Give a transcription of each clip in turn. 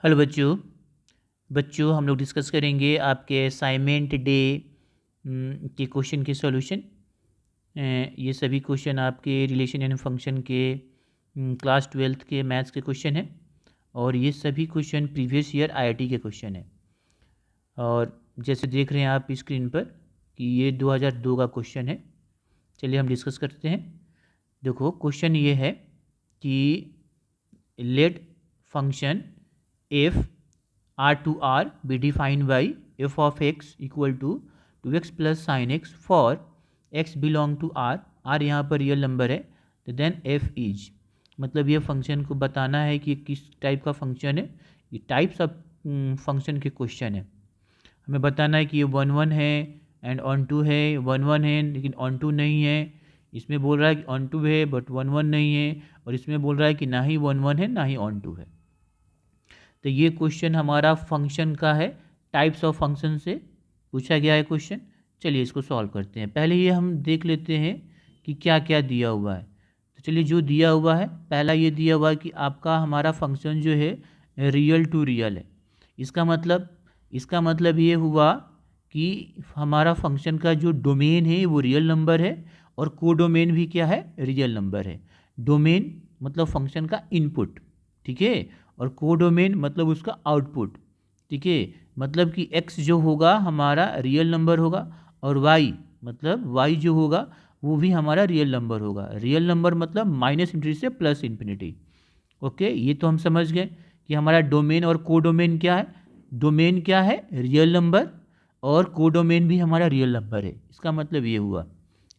Hello बच्चों। हम लोग डिस्कस करेंगे आपके असाइनमेंट डे के क्वेश्चन के सॉल्यूशन। ये सभी क्वेश्चन आपके रिलेशन एंड फंक्शन के क्लास 12th के मैथ्स के क्वेश्चन हैं और ये सभी क्वेश्चन प्रीवियस ईयर आईआईटी के क्वेश्चन हैं। और जैसे देख रहे हैं आप स्क्रीन पर कि ये 2002 का क्वेश्चन है। चलिए हम डिस्कस करते हैं। देखो क्वेश्चन ये है कि let function F R to R be defined by f of x equal to 2x plus sin x for x belong to R। R यहाँ पर रियल नंबर है तो देन f इज, मतलब ये फंक्शन को बताना है कि किस टाइप का फंक्शन है। ये टाइप्स ऑफ फंक्शन के क्वेश्चन है। हमें बताना है कि ये 1 1 है एंड ऑन टू है, 1 1 है लेकिन ऑन टू नहीं है। इसमें बोल रहा है कि ऑन टू है बट 1 1 नहीं है, और इसमें बोल रहा है कि ना ही 1 1 है ना ही ऑन टू है। तो ये क्वेश्चन हमारा फंक्शन का है, टाइप्स ऑफ फंक्शन से पूछा गया है क्वेश्चन। चलिए इसको सॉल्व करते हैं। पहले ये हम देख लेते हैं कि क्या क्या दिया हुआ है। तो चलिए जो दिया हुआ है, पहला ये दिया हुआ है कि आपका हमारा फंक्शन जो है रियल टू रियल है। इसका मतलब ये हुआ कि हमारा फंक्शन का जो डोमेन है वो रियल नंबर है और कोडोमेन भी क्या है, रियल नंबर है। डोमेन मतलब फंक्शन का इनपुट, ठीक है, और कोडोमेन मतलब उसका आउटपुट, ठीक है। मतलब कि x जो होगा हमारा रियल नंबर होगा और y मतलब y जो होगा वो भी हमारा रियल नंबर होगा। रियल नंबर मतलब माइनस इन्फिनिटी से प्लस इन्फिनिटी। ओके, ये तो हम समझ गए कि हमारा डोमेन और कोडोमेन क्या है। डोमेन क्या है, रियल नंबर, और कोडोमेन भी हमारा रियल नंबर है। इसका मतलब ये हुआ।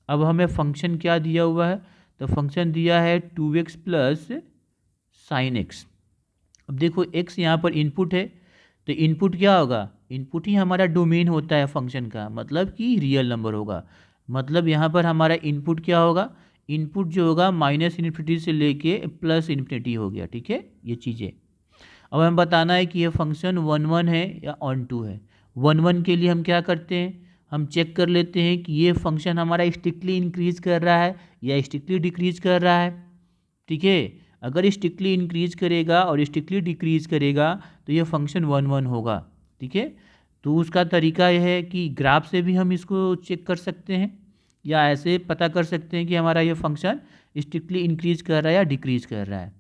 अब हमें फंक्शन क्या दिया हुआ है, तो फंक्शन दिया है 2x प्लस साइन एक्स। अब देखो x यहाँ पर इनपुट है, तो इनपुट क्या होगा, इनपुट ही हमारा डोमेन होता है फंक्शन का, मतलब कि रियल नंबर होगा। मतलब यहाँ पर हमारा इनपुट क्या होगा, इनपुट जो होगा माइनस इन्फिनिटी से लेके प्लस इन्फिनिटी हो गया, ठीक है ये चीज़ें। अब हमें बताना है कि ये फंक्शन 1 1 है या ऑन टू है। 1 1 के लिए हम क्या करते हैं, हम चेक कर लेते हैं कि ये फंक्शन हमारा स्ट्रिक्टली इंक्रीज कर रहा है या स्ट्रिक्टली डिक्रीज कर रहा है, ठीक है। अगर स्ट्रिक्टली इंक्रीज करेगा और स्ट्रिक्टली डिक्रीज करेगा तो ये फंक्शन 1 1 होगा, ठीक है। तो उसका तरीका यह है कि ग्राफ से भी हम इसको चेक कर सकते हैं या ऐसे पता कर सकते हैं कि हमारा ये फंक्शन स्ट्रिक्टली इंक्रीज कर रहा है या डिक्रीज कर रहा है।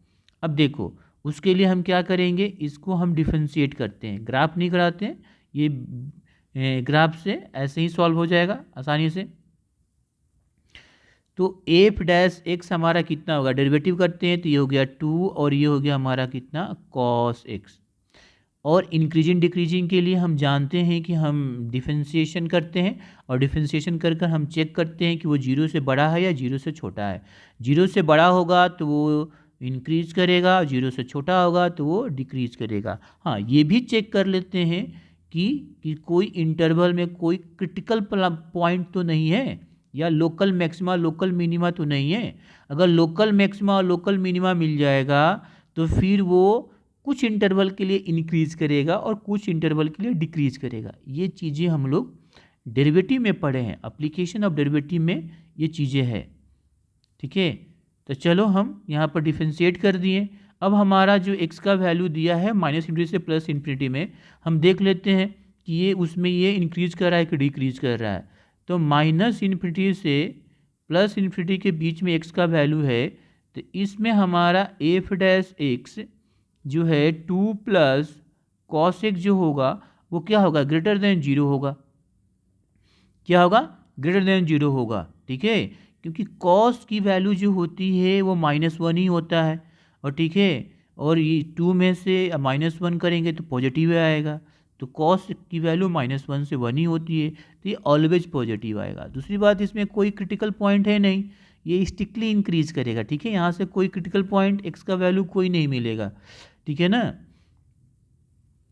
अब देखो उसके लिए हम क्या करेंगे, इसको हम डिफ्रेंशिएट करते हैं, ग्राफ नहीं कराते हैं। ये ग्राफ से ऐसे ही सॉल्व हो जाएगा आसानी से। तो एफ डैश एक्स हमारा कितना होगा, डेरिवेटिव करते हैं तो ये हो गया 2 और ये हो गया हमारा कितना, कॉस एक्स। और इंक्रीजिंग डिक्रीजिंग के लिए हम जानते हैं कि हम डिफरेंशिएशन करते हैं और डिफरेंशिएशन कर कर हम चेक करते हैं कि वो जीरो से बड़ा है या जीरो से छोटा है। जीरो से बड़ा होगा तो वो इंक्रीज करेगा, जीरो से छोटा होगा तो वो डिक्रीज करेगा। हाँ, ये भी चेक कर लेते हैं कि कोई इंटरवल में कोई क्रिटिकल पॉइंट तो नहीं है या लोकल मैक्सिमा लोकल मिनिमा तो नहीं है। अगर लोकल मैक्सिमा और लोकल मिनिमा मिल जाएगा तो फिर वो कुछ इंटरवल के लिए इंक्रीज करेगा और कुछ इंटरवल के लिए डिक्रीज करेगा। ये चीज़ें हम लोग डेरिवेटिव में पढ़े हैं, एप्लीकेशन ऑफ डेरिवेटिव में ये चीज़ें हैं, ठीक है। तो चलो हम यहाँ पर डिफरेंशिएट कर दिए। अब हमारा जो x का वैल्यू दिया है माइनस इन्फिनिटी से प्लस इन्फिनिटी में, हम देख लेते हैं कि ये उसमें ये इंक्रीज कर रहा है कि डिक्रीज कर रहा है। तो माइनस इन्फिनिटी से प्लस इन्फिनिटी के बीच में x का वैल्यू है, तो इसमें हमारा एफ डैश एक्स जो है 2 प्लस कॉस एक्स जो होगा वो क्या होगा, ग्रेटर देन जीरो होगा। क्या होगा, ग्रेटर देन जीरो होगा, ठीक है। क्योंकि कॉस की वैल्यू जो होती है वो -1 ही होता है, और ठीक है, और ये 2 में से -1 करेंगे तो पॉजिटिव आएगा। तो कॉस की वैल्यू -1 से 1 ही होती है, तो ये ऑलवेज पॉजिटिव आएगा। दूसरी बात, इसमें कोई क्रिटिकल पॉइंट है नहीं, ये स्ट्रिक्टली इंक्रीज करेगा, ठीक है। यहाँ से कोई क्रिटिकल पॉइंट एक्स का वैल्यू कोई नहीं मिलेगा, ठीक है ना।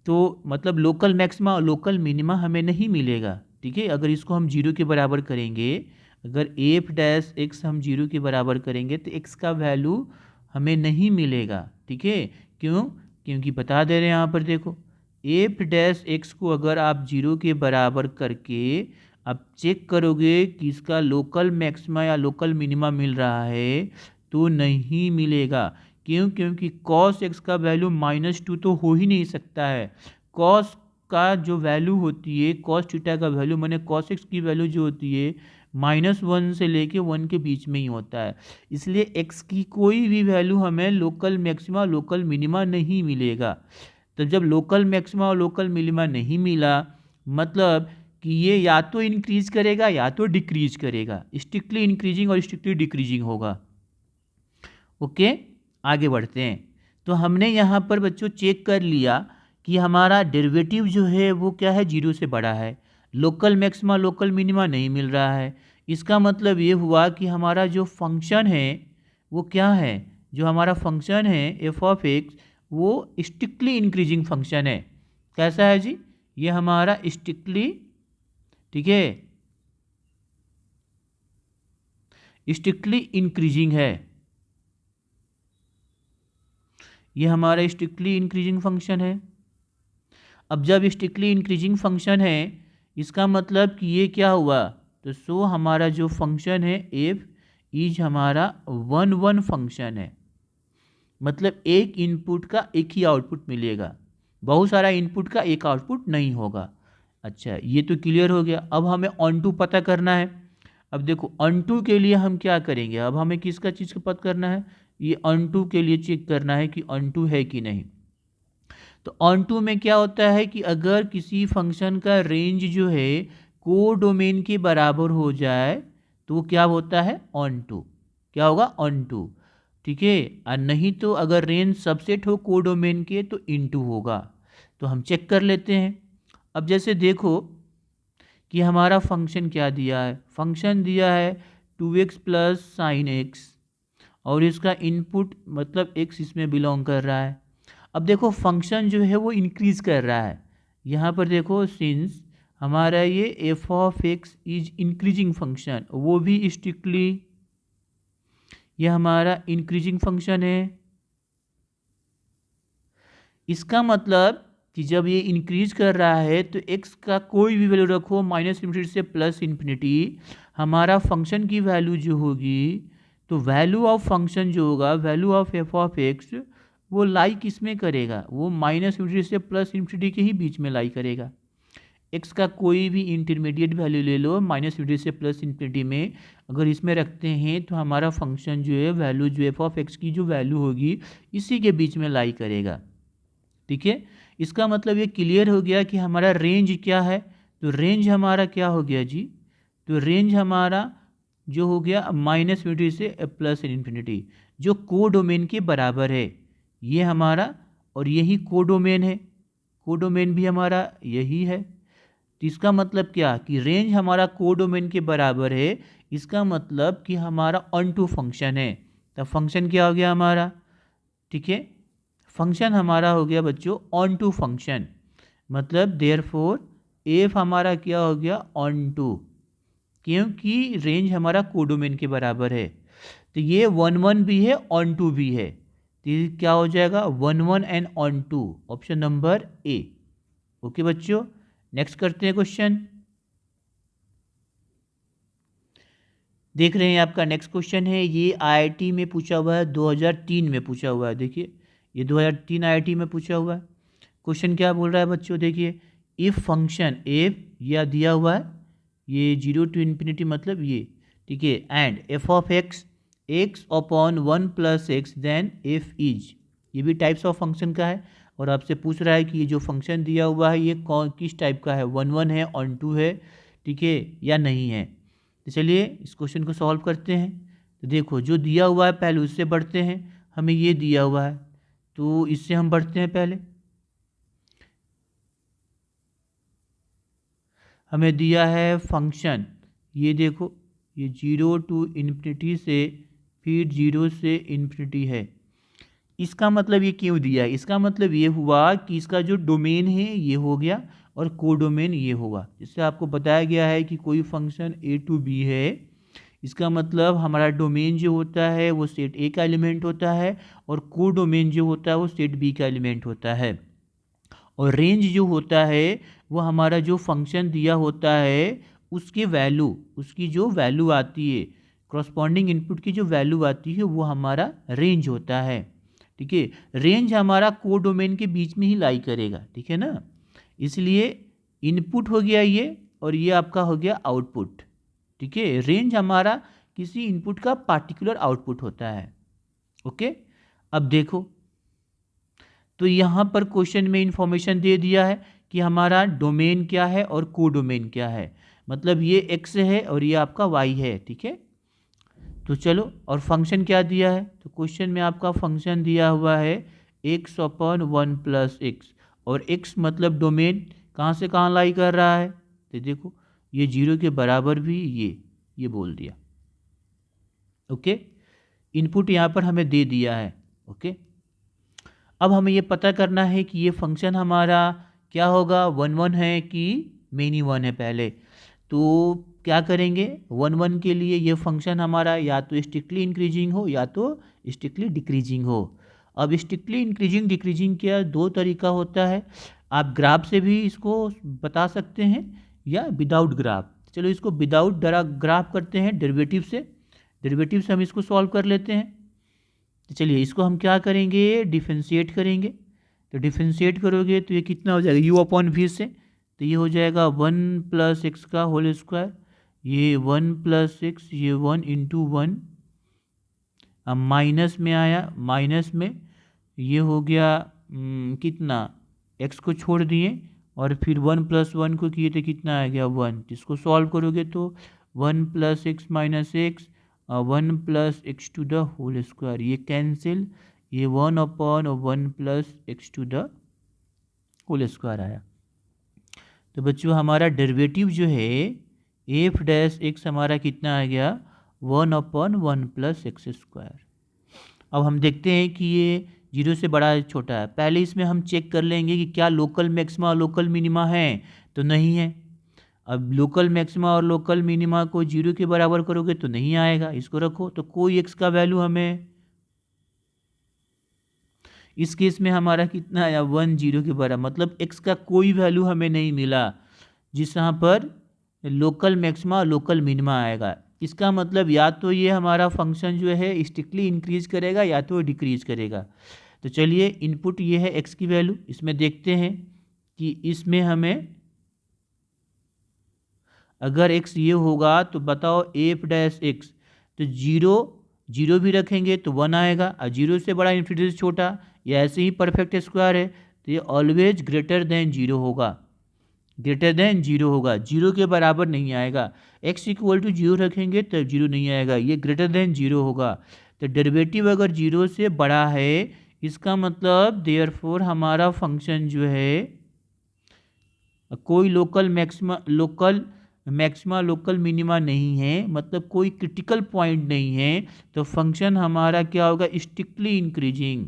तो मतलब लोकल मैक्सिमा और लोकल मिनिमा हमें नहीं मिलेगा, ठीक है। अगर इसको हम जीरो के बराबर करेंगे, अगर एफ डैश एक्स हम जीरो के बराबर करेंगे तो एक्स का वैल्यू हमें नहीं मिलेगा, ठीक है। क्यों, क्योंकि बता दे रहे हैं यहाँ पर देखो, एफ डैश एक्स को अगर आप जीरो के बराबर करके आप चेक करोगे कि इसका लोकल मैक्सिमा या लोकल मिनिमा मिल रहा है तो नहीं मिलेगा। क्योंकि cos x का वैल्यू -2 तो हो ही नहीं सकता है। cos का जो वैल्यू होती है, cos थीटा का वैल्यू माने cos x की वैल्यू जो होती है -1 से लेके 1 के बीच में ही होता है। इसलिए x की कोई भी वैल्यू हमें लोकल मैक्सिमा लोकल मिनिमा नहीं मिलेगा। तो जब लोकल मैक्सिमा और लोकल मिनिमा नहीं मिला, मतलब कि ये या तो इंक्रीज करेगा या तो डिक्रीज करेगा, स्ट्रिक्टली इंक्रीजिंग और स्ट्रिक्टली डिक्रीजिंग होगा। ओके, आगे बढ़ते हैं। तो हमने यहाँ पर बच्चों चेक कर लिया कि हमारा डेरिवेटिव जो है वो क्या है, 0 से बड़ा है। लोकल मैक्सिमा लोकल मिनिमा नहीं मिल रहा है। इसका मतलब ये हुआ कि हमारा जो फंक्शन है वो क्या है, जो हमारा फंक्शन है एफ ऑफ एक्स वो स्ट्रिक्टली इंक्रीजिंग फंक्शन है। कैसा है जी, ये हमारा स्ट्रिक्टली, ठीक है, स्ट्रिक्टली इंक्रीजिंग है। ये हमारा स्ट्रिक्टली इंक्रीजिंग फंक्शन है। अब जब स्ट्रिक्टली इंक्रीजिंग फंक्शन है, इसका मतलब कि ये क्या हुआ, तो सो हमारा जो फंक्शन है एफ इज हमारा 1 फंक्शन है। मतलब एक इनपुट का एक ही आउटपुट मिलेगा, बहुत सारा इनपुट का एक आउटपुट नहीं होगा। अच्छा, ये तो क्लियर हो गया। अब हमें ऑन टू पता करना है। अब देखो ऑन टू के लिए हम क्या करेंगे, अब हमें किसका चीज़ का पता करना है, ये ऑन टू के लिए चेक करना है कि ऑन टू है कि नहीं। तो ऑन टू में क्या होता है कि अगर किसी फंक्शन का रेंज जो है को डोमेन के बराबर हो जाए तो वो क्या होता है, ऑन टू। क्या होगा, ऑन टू, ठीक है। और नहीं तो अगर रेंज सबसेट हो को डोमेन के तो इनटू होगा। तो हम चेक कर लेते हैं। अब जैसे देखो कि हमारा फंक्शन क्या दिया है, फंक्शन दिया है 2x प्लस साइन एक्स और इसका इनपुट मतलब x इसमें बिलोंग कर रहा है। अब देखो फंक्शन जो है वो इंक्रीज कर रहा है। यहाँ पर देखो सिंस हमारा ये F of x is increasing function, वो भी स्ट्रिक्टली ये हमारा इंक्रीजिंग फंक्शन है। इसका मतलब कि जब ये इंक्रीज कर रहा है तो x का कोई भी वैल्यू रखो -∞ से +∞, हमारा फंक्शन की वैल्यू जो होगी, तो वैल्यू ऑफ फंक्शन जो होगा, value of F of x वो लाई किस में करेगा, वो -∞ से +∞ के ही बीच में लाई करेगा। x का कोई भी इंटरमीडिएट वैल्यू ले लो -∞ से +∞ में, अगर इसमें रखते हैं तो हमारा फंक्शन जो है वैल्यू जो एफ ऑफ एक्स की जो वैल्यू होगी इसी के बीच में लाई करेगा, ठीक है। इसका मतलब ये क्लियर हो गया कि हमारा रेंज क्या है। तो रेंज हमारा क्या हो गया जी, तो रेंज हमारा जो हो गया -∞ से +∞, जो को डोमेन के बराबर है ये हमारा, और यही को डोमेन है, को डोमेन भी हमारा यही है। तो इसका मतलब क्या कि रेंज हमारा को डोमेन के बराबर है। इसका मतलब कि हमारा ऑन टू फंक्शन है। तो फंक्शन क्या हो गया हमारा, ठीक है, फंक्शन हमारा हो गया बच्चों ऑन टू फंक्शन। मतलब देयरफॉर एफ हमारा क्या हो गया, ऑन टू, क्योंकि रेंज हमारा कोडोमेन के बराबर है। तो ये 1 भी है ऑन टू भी है, तो ये क्या हो जाएगा 1 and onto, option number A. Okay बच्चों, नेक्स्ट करते हैं क्वेश्चन। देख रहे हैं आपका नेक्स्ट क्वेश्चन है, ये आईआईटी में पूछा हुआ है, 2003 में पूछा हुआ है। देखिए ये 2003 आईआईटी में पूछा हुआ है। क्वेश्चन क्या बोल रहा है बच्चों, देखिए इफ फंक्शन एफ या दिया हुआ है ये 0 to ∞, मतलब ये, ठीक है, and F of x x upon 1 + x then F is, ये भी टाइप्स ऑफ फंक्शन का है। और आपसे पूछ रहा है कि ये जो फंक्शन दिया हुआ है ये कौन किस टाइप का है, 1 है, ऑन टू है, ठीक है, या नहीं है। तो चलिए इस क्वेश्चन को सॉल्व करते हैं। तो देखो जो दिया हुआ है पहले उससे बढ़ते हैं। हमें ये दिया हुआ है तो इससे हम बढ़ते हैं। पहले हमें दिया है फंक्शन, ये देखो ये 0 to ∞ से फिर 0 से ∞ है। इसका मतलब ये क्यों दिया है, इसका मतलब ये हुआ कि इसका जो डोमेन है ये हो गया और कोडोमेन ये होगा। जिससे आपको बताया गया है कि कोई फंक्शन a to b है, इसका मतलब हमारा डोमेन जो होता है वो सेट ए का एलिमेंट होता है और कोडोमेन जो होता है वो सेट बी का एलिमेंट होता है। और रेंज जो होता है वो हमारा जो फंक्शन दिया होता है उसकी वैल्यू, उसकी जो वैल्यू आती है, करस्पॉन्डिंग इनपुट की जो वैल्यू आती है वो हमारा रेंज होता है। ठीक है। रेंज हमारा कोडोमेन के बीच में ही लाई करेगा, ठीक है ना। इसलिए इनपुट हो गया ये, और ये आपका हो गया आउटपुट, ठीक है। रेंज हमारा किसी इनपुट का पार्टिकुलर आउटपुट होता है, ओके। अब देखो, तो यहाँ पर क्वेश्चन में इंफॉर्मेशन दे दिया है कि हमारा डोमेन क्या है और कोडोमेन क्या है, मतलब ये एक्स है और ये आपका वाई है, ठीक है। तो चलो, और फंक्शन क्या दिया है, तो क्वेश्चन में आपका फंक्शन दिया हुआ है एक्स अपॉन 1 प्लस एक्स, और एक्स मतलब डोमेन कहाँ से कहाँ लाई कर रहा है, तो देखो ये 0 के बराबर भी ये बोल दिया, ओके। इनपुट यहाँ पर हमें दे दिया है, ओके। अब हमें ये पता करना है कि ये फंक्शन हमारा क्या होगा, 1 1 है कि मेनी 1 है पहले। तो क्या करेंगे, 1 1 के लिए ये फंक्शन हमारा या तो स्ट्रिक्टली इंक्रीजिंग हो या तो स्ट्रिक्टली डिक्रीजिंग हो। अब स्ट्रिक्टली इंक्रीजिंग डिक्रीजिंग क्या दो तरीका होता है, आप ग्राफ से भी इसको बता सकते हैं या विदाउट ग्राफ। चलो इसको विदाउट ग्राफ करते हैं, डेरिवेटिव से हम इसको सॉल्व कर लेते हैं। तो चलिए इसको हम क्या करेंगे, डिफरेंशिएट करेंगे। तो डिफरेंशिएट करोगे तो ये कितना हो जाएगा, u अपॉन v से, तो ये हो जाएगा 1 प्लस एक्स का होल स्क्वायर, ये 1 प्लस एक्स, ये 1 इंटू 1। अब माइनस में आया, माइनस में ये हो गया कितना, x को छोड़ दिए और फिर 1 प्लस 1 को किए तो कितना आ गया 1। इसको सॉल्व करोगे तो 1 plus x minus x, 1 plus x to the whole square, ये कैंसिल, ये 1 upon 1 plus x to the whole square आया। तो बच्चों हमारा डेरिवेटिव जो है एफ डैश एक्स हमारा कितना आ गया, 1 अपॉन 1 प्लस एक्स स्क्वायर। अब हम देखते हैं कि ये 0 से बड़ा है छोटा है। पहले इसमें हम चेक कर लेंगे कि क्या लोकल मैक्सिमा और लोकल मिनिमा है, तो नहीं है। अब लोकल मैक्सिमा और लोकल मिनिमा को 0 के बराबर करोगे तो नहीं आएगा, इसको रखो। तो कोई x का वैल्यू हमें इस केस में हमारा कितना आया, 1 0 के बराबर, मतलब x का कोई वैल्यू हमें नहीं मिला जिस यहाँ पर लोकल मैक्सिमा और लोकल मिनिमा आएगा। इसका मतलब या तो ये हमारा फंक्शन जो है स्ट्रिक्टली इंक्रीज करेगा या तो डिक्रीज करेगा। तो चलिए इनपुट ये है x की वैल्यू, इसमें देखते हैं कि इसमें हमें अगर x ये होगा तो बताओ एफ डैश एक्स, तो 0 भी रखेंगे तो 1 आएगा, और 0 से बड़ा इन्फिनिटी से छोटा, या ऐसे ही परफेक्ट स्क्वायर है तो ये ऑलवेज ग्रेटर देन 0 होगा, ग्रेटर देन 0 होगा, 0 के बराबर नहीं आएगा। x इक्वल टू 0 रखेंगे तब 0 नहीं आएगा, ये ग्रेटर देन 0 होगा। तो डेरिवेटिव अगर 0 से बड़ा है इसका मतलब देयरफॉर हमारा फंक्शन जो है कोई लोकल मैक्सिमा लोकल मिनिमा नहीं है, मतलब कोई क्रिटिकल पॉइंट नहीं है, तो फंक्शन हमारा क्या होगा, स्ट्रिक्टली इंक्रीजिंग।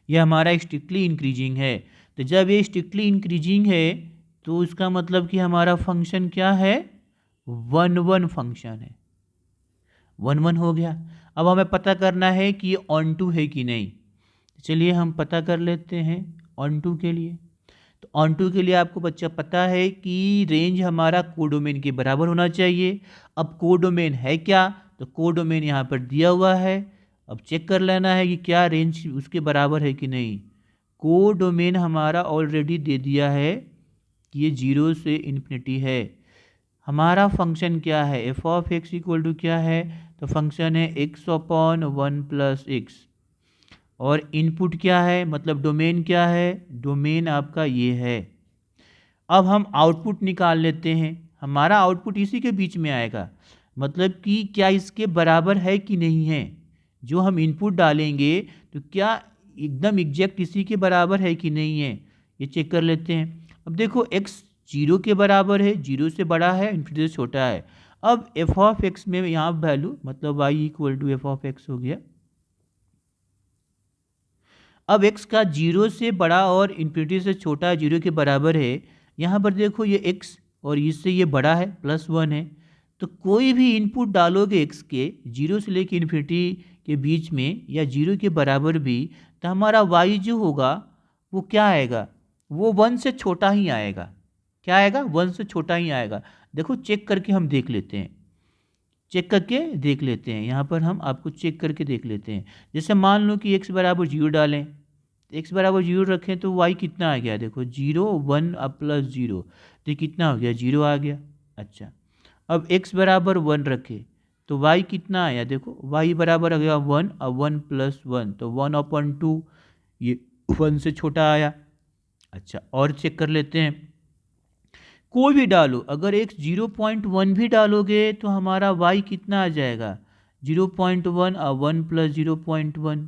यह हमारा स्ट्रिक्टली इंक्रीजिंग है। तो जब ये स्ट्रिक्टली इंक्रीजिंग है तो इसका मतलब कि हमारा फंक्शन क्या है, 1 1 फंक्शन है, 1 1 हो गया। अब हमें पता करना है कि ये ऑन टू है कि नहीं। चलिए हम पता कर लेते हैं ऑन टू के लिए। तो ऑन टू के लिए आपको बच्चा पता है कि रेंज हमारा कोडोमेन के बराबर होना चाहिए। अब कोडोमेन है क्या, तो कोडोमेन यहाँ पर दिया हुआ है, अब चेक कर लेना है कि क्या रेंज उसके बराबर है कि नहीं। कोडोमेन हमारा ऑलरेडी दे दिया है कि ये 0 से इन्फिनिटी है। हमारा फंक्शन क्या है, F of x equal to क्या है, तो फंक्शन है एक्स अपॉन 1 प्लस एक्स, और इनपुट क्या है, मतलब डोमेन क्या है, डोमेन आपका ये है। अब हम आउटपुट निकाल लेते हैं, हमारा आउटपुट इसी के बीच में आएगा, मतलब कि क्या इसके बराबर है कि नहीं है। जो हम इनपुट डालेंगे तो क्या एकदम एग्जैक्ट इसी के बराबर है कि नहीं है, ये चेक कर लेते हैं। अब देखो x 0 के बराबर है, 0 से बड़ा है, इन्फिनिटी से छोटा है। अब एफ ऑफ एक्स में यहाँ वैल्यू मतलब y equal to F of x हो गया। अब x का 0 से बड़ा और इन्फिनिटी से छोटा 0 के बराबर है। यहाँ पर देखो ये x और इससे ये बड़ा है, +1 है। तो कोई भी इनपुट डालोगे x के 0 से लेकर इन्फिनिटी के बीच में या 0 के बराबर भी, तो हमारा y जो होगा वो क्या आएगा, वो 1 से छोटा ही आएगा। क्या आएगा, 1 से छोटा ही आएगा। देखो चेक करके हम देख लेते हैं। चेक करके देख लेते हैं। यहाँ पर हम आपको चेक करके देख लेते हैं। जैसे मान लो कि x बराबर 0 डालें, x बराबर 0 रखें तो y कितना आ गया, देखो 0 1 अब प्लस 0 तो कितना हो गया, 0 आ गया। अच्छा, अब x बराबर 1 रखें तो y कितना आया, देखो y बराबर आ गया 1, अब 1 प्लस 1 तो 1/2, ये 1 से छोटा आया। अच्छा, और चेक कर लेते हैं, कोई भी डालो, अगर एक 0.1 भी डालोगे तो हमारा y कितना आ जाएगा, 0.1 और 1 प्लस 0.1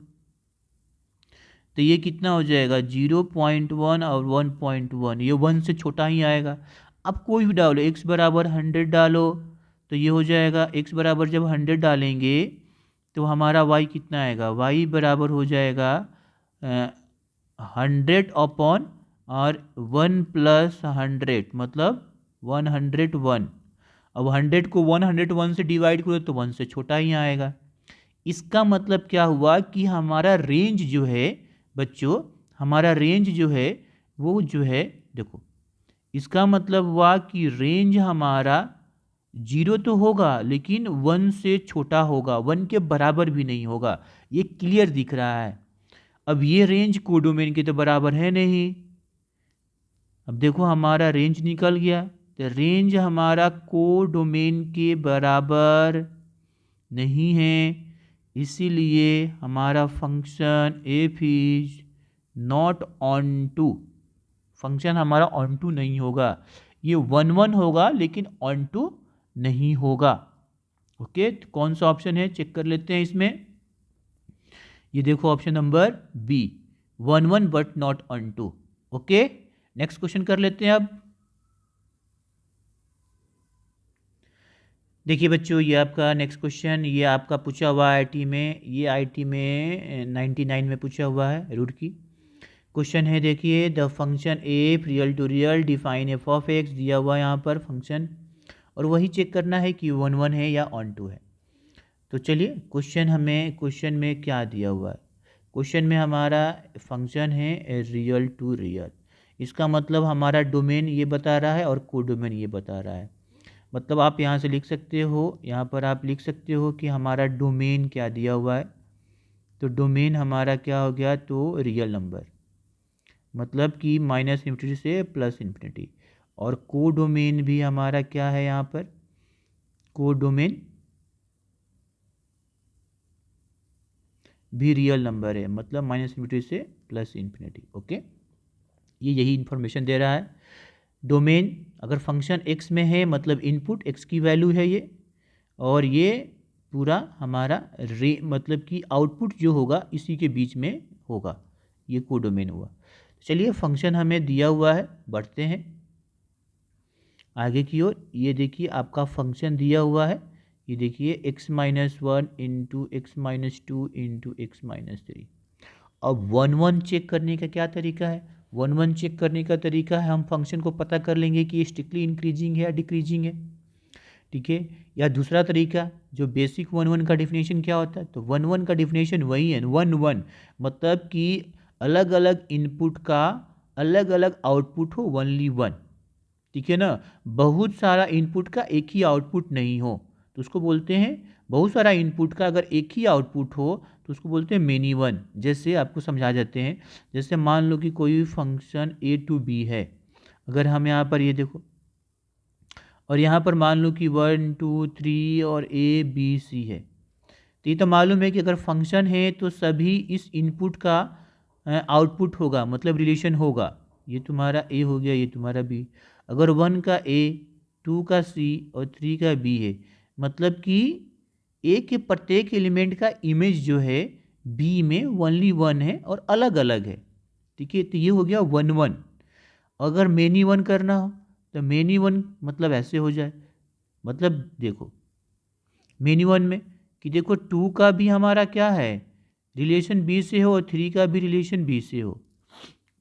तो ये कितना हो जाएगा, 0.1 और 1.1, ये 1 से छोटा ही आएगा। अब कोई भी डालो, x बराबर 100 डालो तो ये हो जाएगा, x बराबर जब 100 डालेंगे तो हमारा y कितना आएगा, y बराबर हो जाएगा 100 और 1 प्लस 100 मतलब 101। अब 100 को 101 से डिवाइड करो तो 1 से छोटा ही आएगा। इसका मतलब क्या हुआ कि हमारा रेंज जो है बच्चों, हमारा रेंज जो है वो जो है, देखो इसका मतलब हुआ कि रेंज हमारा 0 तो होगा लेकिन 1 से छोटा होगा, 1 के बराबर भी नहीं होगा, ये क्लियर दिख रहा है। अब ये रेंज कोडोमेन के तो बराबर है नहीं। अब देखो हमारा रेंज निकल गया, तो रेंज हमारा कोडोमेन के बराबर नहीं है, इसीलिए हमारा function F is not onto, function हमारा ऑन टू नहीं होगा, ये 1 होगा लेकिन ऑन टू नहीं होगा। ओके, तो कौन सा ऑप्शन है चेक कर लेते हैं इसमें, ये देखो option number B, 1 but not onto. Okay, next question कर लेते हैं। अब देखिए बच्चों, ये आपका नेक्स्ट क्वेश्चन, ये आपका पूछा हुआ आईटी में, ये आईटी में 99 में पूछा हुआ है, रुड़की क्वेश्चन है। देखिए, the function F real to real define F of x दिया हुआ है यहाँ पर फंक्शन, और वही चेक करना है कि 1 है या ऑन टू है। तो चलिए क्वेश्चन में क्या दिया हुआ है, क्वेश्चन में हमारा फंक्शन है रियल टू रियल, इसका मतलब हमारा डोमेन ये बता रहा है और कोडोमेन ये बता रहा है। मतलब आप यहाँ से लिख सकते हो, यहाँ पर आप लिख सकते हो कि हमारा डोमेन क्या दिया हुआ है, तो डोमेन हमारा क्या हो गया, तो रियल नंबर, मतलब कि -∞ से +∞। और कोडोमेन भी हमारा क्या है, यहाँ पर कोडोमेन भी रियल नंबर है, मतलब -∞ से +∞। ओके, ये यही इन्फॉर्मेशन दे रहा है। डोमेन अगर फंक्शन x में है मतलब इनपुट x की वैल्यू है ये, और ये पूरा हमारा मतलब कि आउटपुट जो होगा इसी के बीच में होगा, ये कोडोमेन हुआ। चलिए फंक्शन हमें दिया हुआ है, बढ़ते हैं आगे की ओर। ये देखिए आपका फंक्शन दिया हुआ है, ये देखिए x-1 into x-2 into x-3। अब 1 चेक करने का क्या तरीका है, 1 चेक करने का तरीका है, हम फंक्शन को पता कर लेंगे कि ये स्ट्रिक्टली इंक्रीजिंग है या डिक्रीजिंग है, ठीक है। या दूसरा तरीका जो बेसिक 1 का डिफिनेशन क्या होता है, तो 1 का डिफिनेशन वही है, 1 मतलब कि अलग अलग इनपुट का अलग अलग आउटपुट हो, ओनली 1, ठीक है ना। बहुत सारा इनपुट का एक ही आउटपुट नहीं हो तो उसको बोलते हैं, बहुत सारा इनपुट का अगर एक ही आउटपुट हो तो उसको बोलते हैं मेनी 1। जैसे आपको समझा जाते हैं, जैसे मान लो कि कोई फंक्शन a to b है, अगर हम यहाँ पर ये देखो, और यहाँ पर मान लो कि 1 2 3 और a b c है, तो ये तो मालूम है कि अगर फंक्शन है तो सभी इस इनपुट का आउटपुट होगा, मतलब रिलेशन होगा, ये तुम्हारा a हो गया, ये तुम्हारा b। अगर 1 का a, 2 का c और 3 का b है, मतलब कि a के प्रत्येक एलिमेंट का इमेज जो है b में ओनली 1 है और अलग अलग है, ठीक है। तो ये हो गया 1 अगर मेनी 1 करना हो तो मेनी 1 मतलब ऐसे हो जाए, मतलब देखो मेनी 1 में कि देखो 2 का भी हमारा क्या है, रिलेशन b से हो, और 3 का भी रिलेशन b से हो।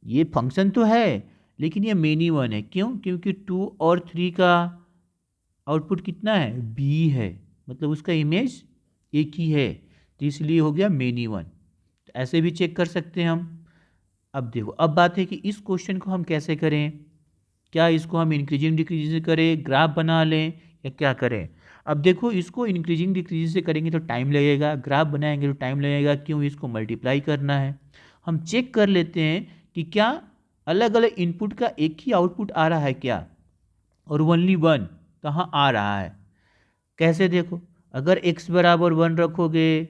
ये फंक्शन तो है लेकिन ये मेनी 1 है, क्यों, क्योंकि 2 और 3 का आउटपुट कितना है, b है, मतलब उसका इमेज एक ही है, तो इसलिए हो गया मेनी 1। तो ऐसे भी चेक कर सकते हैं हम। अब देखो, अब बात है कि इस क्वेश्चन को हम कैसे करें, क्या इसको हम इंक्रीजिंग डिक्रीजिंग करें, ग्राफ बना लें या क्या करें। अब देखो इसको इंक्रीजिंग डिक्रीजिंग से करेंगे तो टाइम लगेगा, ग्राफ बनाएंगे तो टाइम लगेगा, क्यों, इसको मल्टीप्लाई करना है। हम चेक कर लेते हैं कि क्या अलग अलग इनपुट का एक ही आउटपुट आ रहा है क्या, और ओनली वन कहाँ आ रहा है। कैसे, देखो अगर x बराबर 1 रखोगे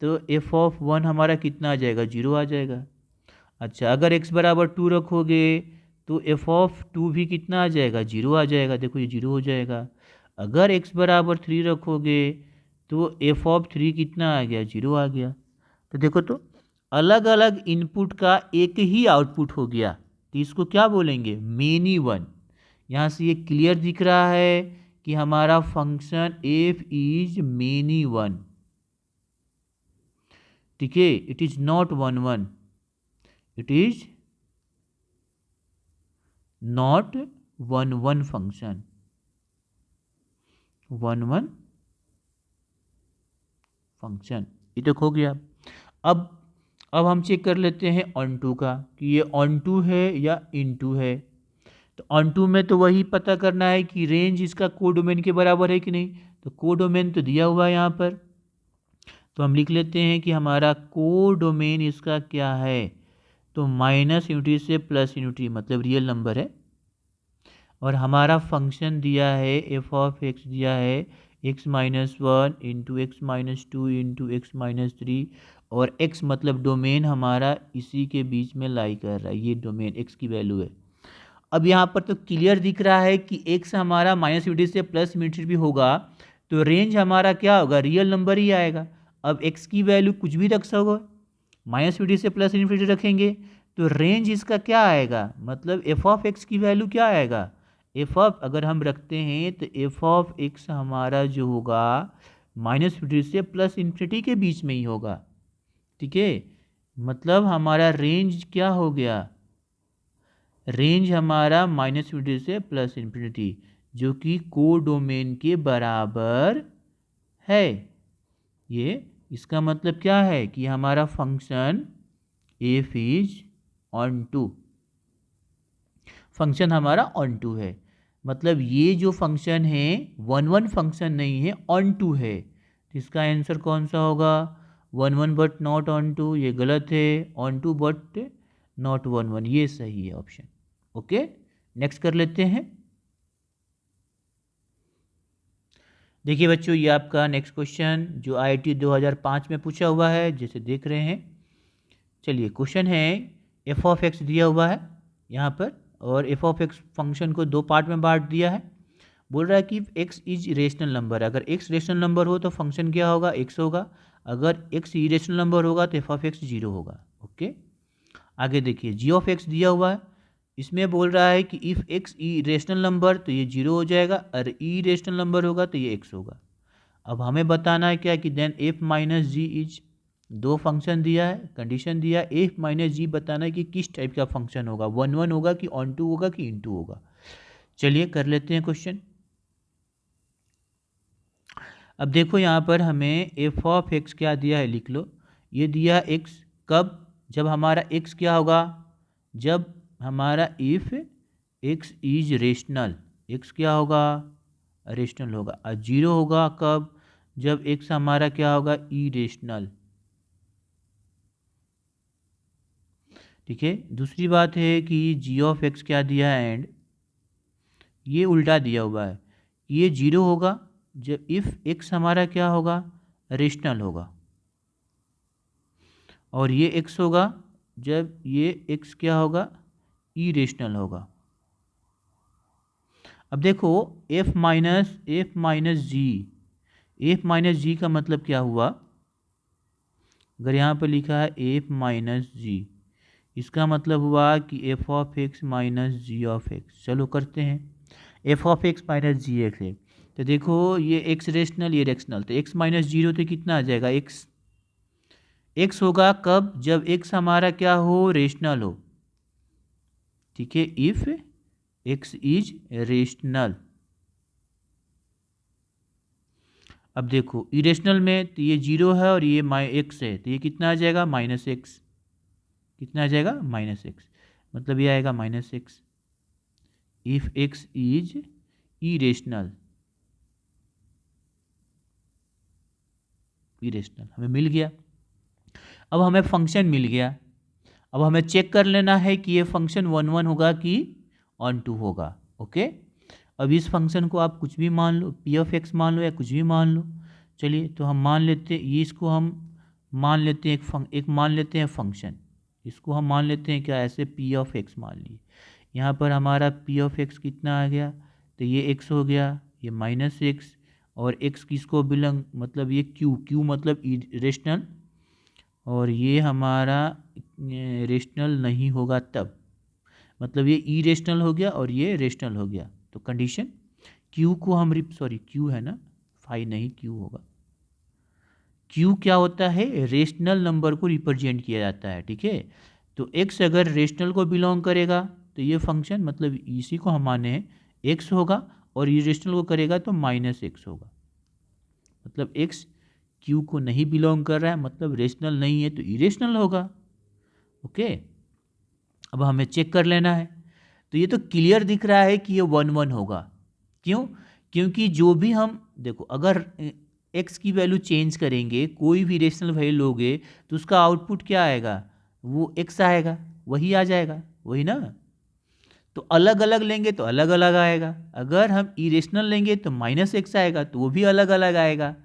तो f ऑफ 1 हमारा कितना आ जाएगा, 0 आ जाएगा। अच्छा, अगर x बराबर 2 रखोगे तो f ऑफ 2 भी कितना आ जाएगा, 0 आ जाएगा। देखो ये 0 हो जाएगा। अगर x बराबर 3 रखोगे तो f ऑफ 3 कितना आ गया, 0 आ गया। तो देखो तो अलग अलग इनपुट का एक ही आउटपुट हो गया, तो इसको क्या बोलेंगे, मेनी वन। यहाँ से ये क्लियर दिख रहा है कि हमारा function f is many one. ठीक है, it is not one one, it is not one one function, one one function. ये तो हो गया। अब हम चेक कर लेते हैं ऑन टू का कि ये ऑन टू है या इन टू है। तो ऑन टू में तो वही पता करना है कि रेंज इसका कोडोमेन के बराबर है कि नहीं। तो कोडोमेन तो दिया हुआ है यहाँ पर, तो हम लिख लेते हैं कि हमारा कोडोमेन इसका क्या है, तो माइनस यूनिटी से प्लस यूनिटी, मतलब रियल नंबर है। और हमारा फंक्शन दिया है एफ ऑफ एक्स दिया है x minus one into x minus two into x minus three, और x मतलब डोमेन हमारा इसी के बीच में लाई कर रहा है, ये डोमेन x की वैल्यू है। अब यहाँ पर तो क्लियर दिख रहा है कि x हमारा माइनस यूनिटी से प्लस यूनिटी भी होगा, तो रेंज हमारा क्या होगा, रियल नंबर ही आएगा। अब x की वैल्यू कुछ भी रख सको, माइनस यूनिटी से प्लस यूनिटी रखेंगे तो रेंज इसका क्या आएगा, मतलब एफ ऑफ एक्स की वैल्यू क्या आएगा, एफ ऑफ अगर हम रखते हैं तो एफ ऑफ एक्स हमारा जो होगा माइनस यूनिटी से प्लस इन्फिनिटी के बीच में ही होगा। ठीक है, मतलब हमारा रेंज क्या हो गया, रेंज हमारा माइनस इन्फिनिटी से प्लस इन्फिनिटी, जो कि कोडोमेन के बराबर है। ये इसका मतलब क्या है कि हमारा function F is onto, function हमारा ऑन टू है। मतलब ये जो फंक्शन है वन वन फंक्शन नहीं है, ऑन टू है। तो इसका आंसर कौन सा होगा, one one but not onto, ये गलत है, onto but not one one, ये सही है ऑप्शन। ओके, नेक्स्ट कर लेते हैं। देखिए बच्चों, ये आपका नेक्स्ट क्वेश्चन जो IIT 2005 में पूछा हुआ है, जैसे देख रहे हैं। चलिए, क्वेश्चन है एफ ऑफ एक्स दिया हुआ है यहाँ पर, और एफ ऑफ एक्स फंक्शन को दो पार्ट में बांट दिया है। बोल रहा है कि एक्स इज रेशनल नंबर, अगर एक्स रेशनल नंबर हो तो फंक्शन क्या होगा, एक्स होगा। अगर एक्स इरेशनल नंबर होगा तो एफ ऑफ एक्स जीरो होगा। ओके, आगे देखिए, जी ऑफ एक्स दिया हुआ है, इसमें बोल रहा है कि if x E rational number तो ये जीरो हो जाएगा, और ई रेशनल नंबर होगा तो ये एक्स होगा। अब हमें बताना है क्या कि then F minus G is, दो फंक्शन दिया है, कंडीशन दिया है, एफ माइनस जी बताना है कि किस टाइप का फंक्शन होगा, वन वन होगा कि ऑन टू होगा कि इन टू होगा। चलिए कर लेते हैं क्वेश्चन। अब देखो यहाँ पर हमें एफ ऑफ एक्स क्या दिया है, लिख लो। ये दिया एक्स कब, जब हमारा एक्स क्या होगा, जब हमारा if x is rational, x क्या होगा, रेशनल होगा। और जीरो होगा कब, जब एक्स हमारा क्या होगा, ई रेशनल। ठीक है, दूसरी बात है कि जी ऑफ एक्स क्या दिया है, एंड ये उल्टा दिया हुआ है, ये जीरो होगा जब इफ़ एक्स हमारा क्या होगा, रेशनल होगा, और ये एक्स होगा जब ये एक्स क्या होगा, ई रेशनल होगा। अब देखो एफ माइनस जी, एफ माइनस जी का मतलब क्या हुआ, अगर यहाँ पर लिखा है एफ माइनस जी, इसका मतलब हुआ कि F of x minus G of x. चलो करते हैं, F of x minus G x है, तो देखो ये एक्स रेशनल ये रेशनल, तो एक्स माइनस जीरो तो कितना आ जाएगा, एक्स। एक्स होगा कब, जब एक्स हमारा क्या हो, रेशनल हो। ठीक है, इफ एक्स इज रेशनल। अब देखो इरेशनल में तो ये जीरो है और ये एक्स है, तो ये कितना आ जाएगा, माइनस एक्स। कितना आ जाएगा, माइनस एक्स, मतलब ये आएगा minus x. If x is irrational, irrational हमें मिल गया। अब हमें फंक्शन मिल गया। अब हमें चेक कर लेना है कि ये फंक्शन 1 1 होगा कि ऑन 2 होगा। ओके, अब इस फंक्शन को आप कुछ भी मान लो, पी ऑफ एक्स मान लो या कुछ भी मान लो। चलिए तो हम मान लेते हैं ये, इसको हम मान लेते हैं एक मान लेते हैं फंक्शन, इसको हम मान लेते हैं क्या, ऐसे पी ऑफ एक्स मान लिए। यहाँ पर हमारा पी ऑफ एक्स कितना आ गया, तो ये एक्स हो गया, ये माइनस एक्स, और एक्स किसको बिलोंग, मतलब ये क्यू, क्यू मतलब रेशनल, और ये हमारा रेशनल नहीं होगा तब, मतलब ये इरेशनल हो गया और ये रेशनल हो गया। तो कंडीशन क्यू को हम क्यू है ना, फाई नहीं क्यू होगा। क्यू क्या होता है, रेशनल नंबर को रिप्रेजेंट किया जाता है। ठीक है, तो एक्स अगर रेशनल को बिलोंग करेगा तो ये फंक्शन, मतलब इसी को हम माने हैं, एक्स होगा, और इरेशनल को करेगा तो माइनस एक्स होगा। मतलब एक्स क्यू को नहीं बिलोंग कर रहा है, मतलब रेशनल नहीं है, तो इरेशनल होगा। ओके, अब हमें चेक कर लेना है। तो ये तो क्लियर दिख रहा है कि ये 1 1 होगा। क्यों, क्योंकि जो भी हम देखो, अगर एक्स की वैल्यू चेंज करेंगे, कोई भी रेशनल वैल्यू लोगे, तो उसका आउटपुट क्या आएगा, वो एक्स आएगा, वही आ जाएगा, वही ना। तो अलग अलग लेंगे तो अलग अलग आएगा, अगर हम इरेशनल लेंगे तो माइनस एक्स आएगा, तो वो भी अलग अलग आएगा।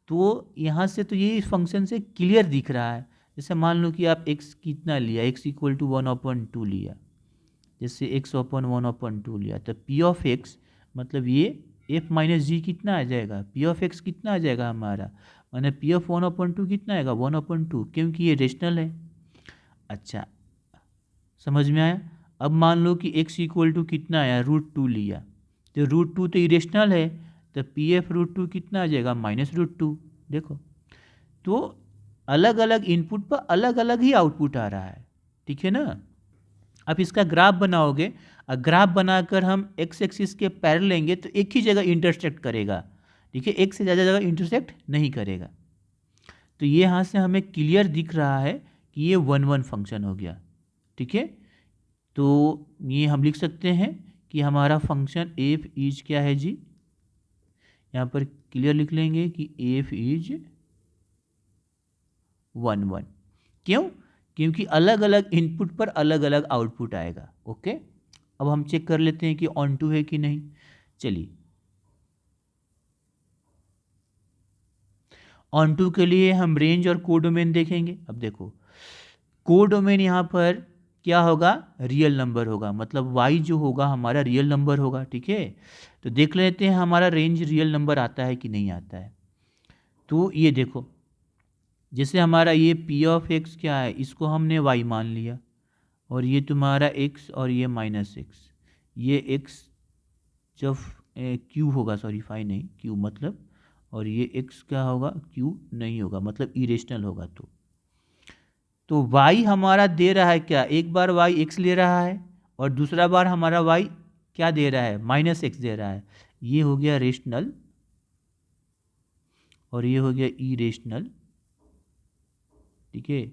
तो यहाँ से तो ये इस फंक्शन से क्लियर दिख रहा है। जैसे मान लो कि आप x कितना लिया, x इक्वल टू 1/2 लिया, जैसे x/1/2 लिया, तो p ऑफ x मतलब ये f माइनस जी कितना आ जाएगा, p ऑफ x कितना आ जाएगा हमारा, माने p ऑफ 1/2 कितना आएगा, 1/2, क्योंकि ये रेशनल है। अच्छा, समझ में आया। अब मान लो कि x इक्वल टू कितना आया, √2 लिया, तो √2 तो इरेशनल है, तो पी एफ √2 कितना आ जाएगा, -√2। देखो, तो अलग अलग इनपुट पर अलग अलग ही आउटपुट आ रहा है। ठीक है ना। अब इसका ग्राफ बनाओगे, ग्राफ बनाकर हम एक्स एक्सिस के पैरेलल लेंगे तो एक ही जगह इंटरसेक्ट करेगा। ठीक है, एक से ज़्यादा जगह इंटरसेक्ट नहीं करेगा। तो ये यहाँ से हमें क्लियर दिख रहा है कि ये 1 1 फंक्शन हो गया। ठीक है, तो ये हम लिख सकते हैं कि हमारा फंक्शन एफ इज क्या है जी, यहाँ पर क्लियर लिख लेंगे कि एफ इज 1 1। क्यों, क्योंकि अलग अलग इनपुट पर अलग अलग आउटपुट आएगा। ओके, अब हम चेक कर लेते हैं कि ऑन टू है कि नहीं। चलिए, ऑन टू के लिए हम रेंज और कोडोमेन देखेंगे। अब देखो, कोडोमेन यहाँ पर क्या होगा, रियल नंबर होगा, मतलब y जो होगा हमारा रियल नंबर होगा। ठीक है, तो देख लेते हैं हमारा रेंज रियल नंबर आता है कि नहीं आता है। तो ये देखो, जैसे हमारा ये p ऑफ x क्या है, इसको हमने y मान लिया, और ये तुम्हारा x और ये -x, ये x जब q होगा, फाई नहीं q मतलब, और ये x क्या होगा, q नहीं होगा, मतलब इरेशनल होगा। तो y हमारा दे रहा है क्या, एक बार y x ले रहा है, और दूसरा बार हमारा y क्या दे रहा है, -x दे रहा है। ये हो गया रेशनल, और ये हो गया इरेशनल। ठीक है,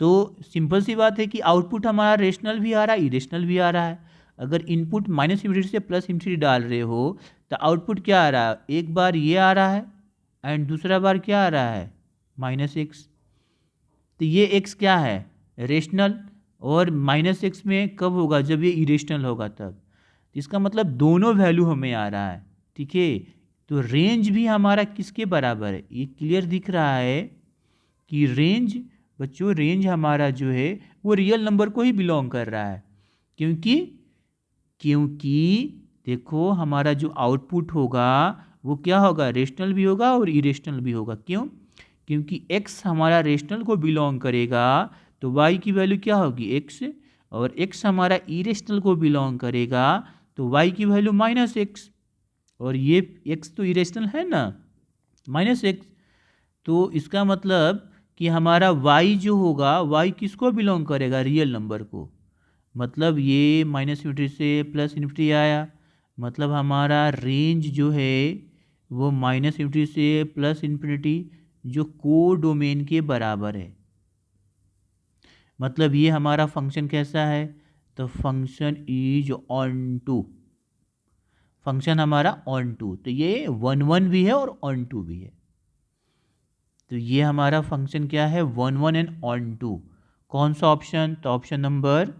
तो सिंपल सी बात है कि आउटपुट हमारा रेशनल भी आ रहा है, इरेशनल भी आ रहा है। अगर इनपुट -∞ से +∞ डाल रहे हो, तो आउटपुट क्या आ रहा है, एक बार ये आ रहा है एंड दूसरा बार क्या आ रहा है, -x। तो ये x क्या है, रेशनल, और -x में कब होगा, जब ये इरेशनल होगा तब। इसका मतलब दोनों वैल्यू हमें आ रहा है। ठीक है, तो रेंज भी हमारा किसके बराबर है, ये क्लियर दिख रहा है कि रेंज, बच्चों रेंज हमारा जो है वो रियल नंबर को ही बिलोंग कर रहा है। क्योंकि क्योंकि देखो, हमारा जो आउटपुट होगा वो क्या होगा, रेशनल भी होगा और इरेशनल भी होगा। क्यों, क्योंकि x हमारा रेशनल को बिलोंग करेगा, तो y की वैल्यू क्या होगी, x, और x हमारा इरेशनल को बिलोंग करेगा, तो y की वैल्यू -x, और ये x तो इरेशनल है ना, -x। तो इसका मतलब कि हमारा y जो होगा, y किसको बिलोंग करेगा, रियल नंबर को। मतलब ये -∞ से +∞ आया, मतलब हमारा रेंज जो है वो -∞ से +∞, जो कोडोमेन के बराबर है। मतलब ये हमारा फंक्शन कैसा है, तो function is onto, function हमारा ऑन टू। तो ये 1 1 भी है और ऑन टू भी है। तो ये हमारा फंक्शन क्या है, 1 1 एंड ऑन टू। कौन सा ऑप्शन, तो option number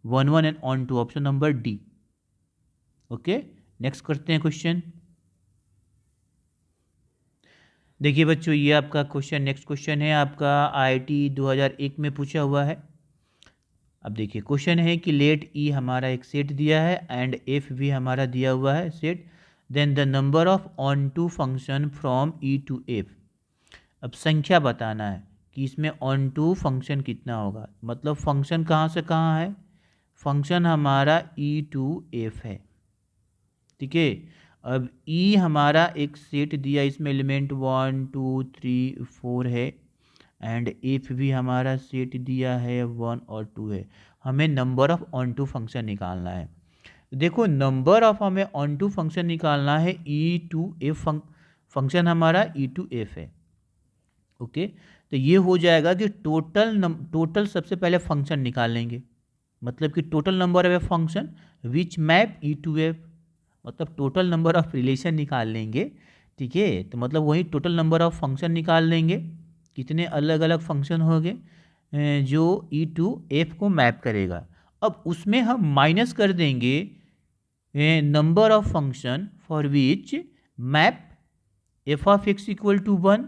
1 1 and onto, option number D. Okay, next करते हैं क्वेश्चन। देखिए बच्चों, ये आपका क्वेश्चन, नेक्स्ट क्वेश्चन है आपका IIT 2001 में पूछा हुआ है। अब देखिए क्वेश्चन है कि लेट ई हमारा एक सेट दिया है एंड एफ भी हमारा दिया हुआ है set, then the number of onto function from E to F. अब संख्या बताना है कि इसमें ऑन टू फंक्शन कितना होगा, मतलब फंक्शन कहाँ से कहाँ है, फंक्शन हमारा ई टू एफ है। ठीक है, अब ई हमारा एक सेट दिया, इसमें एलिमेंट 1 2 3 4 है एंड एफ भी हमारा सेट दिया है 1 और 2 है। हमें number of onto function निकालना है। देखो नंबर ऑफ हमें ऑन टू फंक्शन निकालना है, ई टू एफ फंक्शन हमारा ई टू एफ है। ओके, तो ये हो जाएगा कि टोटल सबसे पहले फंक्शन निकाल लेंगे, मतलब कि total number of a function which map E to F, मतलब टोटल नंबर ऑफ रिलेशन निकाल लेंगे। ठीक है, तो मतलब वही टोटल नंबर ऑफ फंक्शन निकाल लेंगे, कितने अलग अलग फंक्शन हो गए जो ई टू एफ को मैप करेगा। अब उसमें हम माइनस कर देंगे number of function for which map F of x equal to 1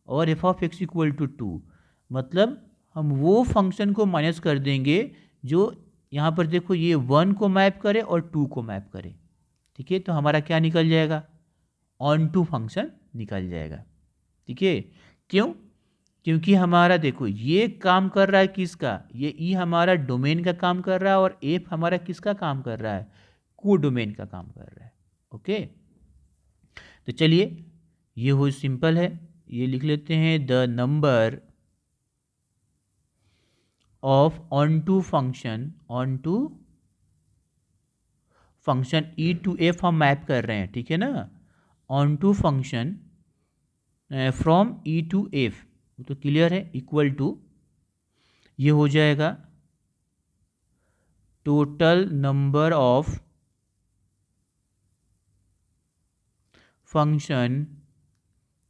और F of x equal to 2, मतलब हम वो फंक्शन को माइनस कर देंगे जो यहाँ पर देखो ये 1 को मैप करे और 2 को मैप करे। ठीक है, तो हमारा क्या निकल जाएगा, ऑन टू फंक्शन निकल जाएगा। ठीक है, क्यों, क्योंकि हमारा देखो ये काम कर रहा है किसका, ये ई हमारा डोमेन का काम कर रहा है और एफ हमारा किसका काम कर रहा है, को डोमेन का काम कर रहा है। ओके, तो चलिए ये हो सिंपल है, ये लिख लेते हैं, the number of onto function E to F हम मैप कर रहे हैं। ठीक है ना, onto function from E to F, तो क्लियर है, इक्वल टू ये हो जाएगा टोटल नंबर ऑफ फंक्शन,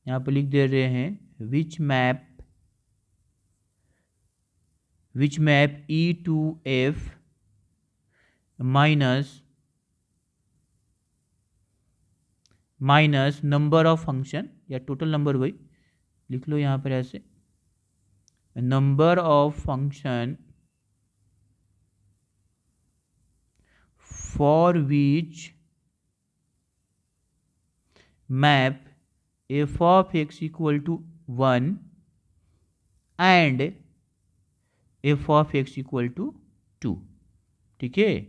यहाँ पर लिख दे रहे हैं which map E to F minus number of function, या टोटल नंबर वही लिख लो यहाँ पर ऐसे, number of function for which map F of x equal to 1 and F of x equal to 2। ठीक है,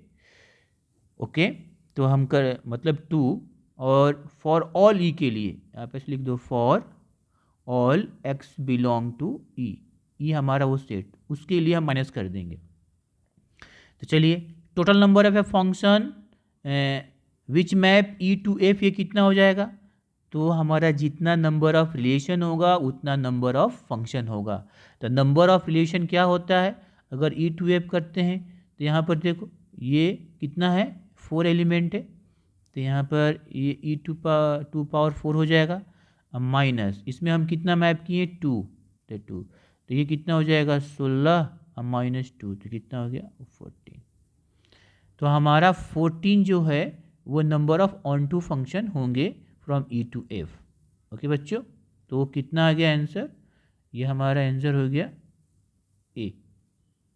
ओके, तो हम कर मतलब 2, और फॉर ऑल ई के लिए यहाँ पे लिख दो for all x belong to E हमारा वो सेट, उसके लिए हम माइनस कर देंगे। तो चलिए total number of a function which map E to F, ये कितना हो जाएगा, तो हमारा जितना नंबर ऑफ रिलेशन होगा उतना नंबर ऑफ फंक्शन होगा। तो नंबर ऑफ रिलेशन क्या होता है, अगर ई टू एफ करते हैं तो यहाँ पर देखो ये कितना है, 4 एलिमेंट है, तो यहाँ पर ये ई टू पावर 4 हो जाएगा, माइनस इसमें हम कितना मैप किए 2, तो ये कितना हो जाएगा 16 माइनस 2, तो कितना हो गया 14। तो हमारा 14 जो है वो number of onto function होंगे from E to F. Okay बच्चों, तो कितना आ गया आंसर, ये हमारा आंसर हो गया ए।